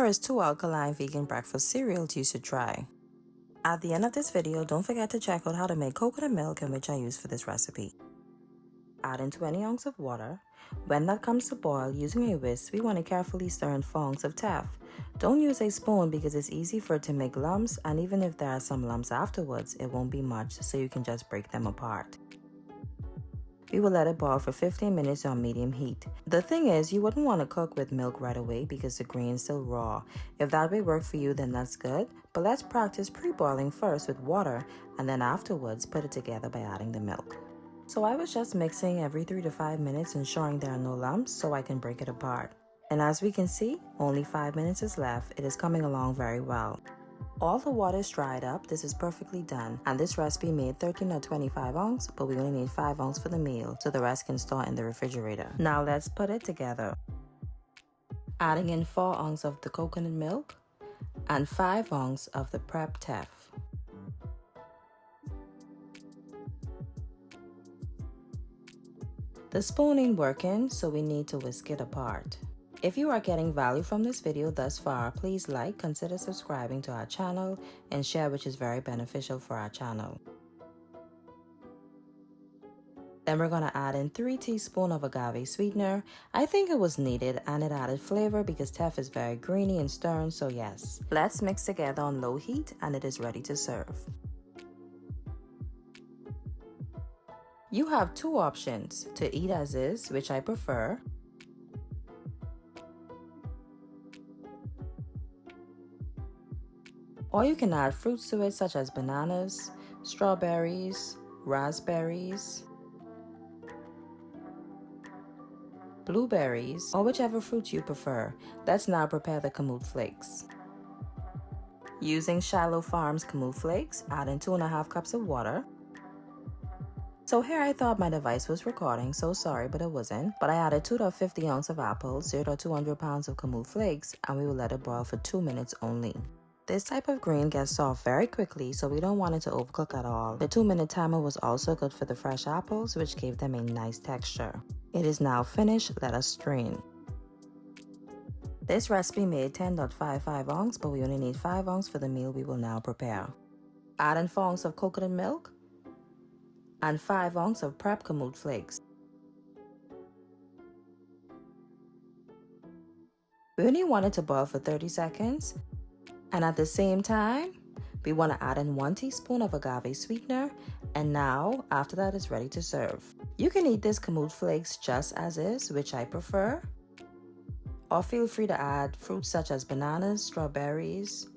Here is 2 alkaline vegan breakfast cereals you should try. At the end of this video, don't forget to check out how to make coconut milk, in which I use for this recipe. Add in 20 ounces of water. When that comes to boil, using a whisk, we want to carefully stir in 4 ounces of Teff. Don't use a spoon because it's easy for it to make lumps, and even if there are some lumps afterwards, it won't be much, so you can just break them apart. We will let it boil for 15 minutes on medium heat. The thing is, you wouldn't want to cook with milk right away because the grain is still raw. If that way work for you, then that's good, but let's practice pre-boiling first with water and then afterwards put it together by adding the milk. So I was just mixing every 3 to 5 minutes, ensuring there are no lumps so I can break it apart. And as we can see, only 5 minutes is left. It is coming along very well. All the water is dried up. This is perfectly done, and this recipe made 13 or 25 ounces, but we only need 5 ounces for the meal, so the rest can store in the refrigerator. Now let's put it together. Adding in 4 ounces of the coconut milk and 5 ounces of the Brown Teff. The spoon ain't working, so we need to whisk it apart. If you are getting value from this video thus far, please like, consider subscribing to our channel, and share, which is very beneficial for our channel. Then we're going to add in 3 teaspoons of agave sweetener. I think it was needed and it added flavor because Teff is very greeny and stern, so yes. Let's mix together on low heat and it is ready to serve. You have 2 options: to eat as is, which I prefer, or you can add fruits to it such as bananas, strawberries, raspberries, blueberries, or whichever fruit you prefer. Let's now prepare the Kamut Flakes. Using Shallow Farms Kamut Flakes, add in 2.5 cups of water. So here I thought my device was recording, so sorry, but it wasn't. But I added 2 to 50 ounces of apples, 0 to 200 pounds of Kamut Flakes, and we will let it boil for 2 minutes only. This type of grain gets soft very quickly, so we don't want it to overcook at all. The 2-minute timer was also good for the fresh apples, which gave them a nice texture. It is now finished. Let us strain. This recipe made 10.55 ounces, but we only need 5 ounces for the meal we will now prepare. Add in 4 ounces of coconut milk and 5 ounces of prep Kamut Flakes. We only want it to boil for 30 seconds. And at the same time, we want to add in 1 teaspoon of agave sweetener, and now after that it's ready to serve. You can eat this Kamut Flakes just as is, which I prefer, or feel free to add fruits such as bananas, strawberries,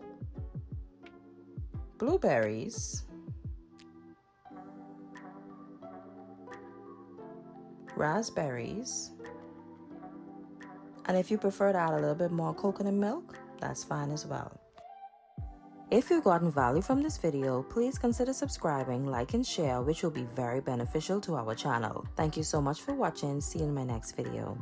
blueberries, raspberries, and if you prefer to add a little bit more coconut milk, that's fine as well. If you've gotten value from this video, please consider subscribing, like, and share, which will be very beneficial to our channel. Thank you so much for watching. See you in my next video.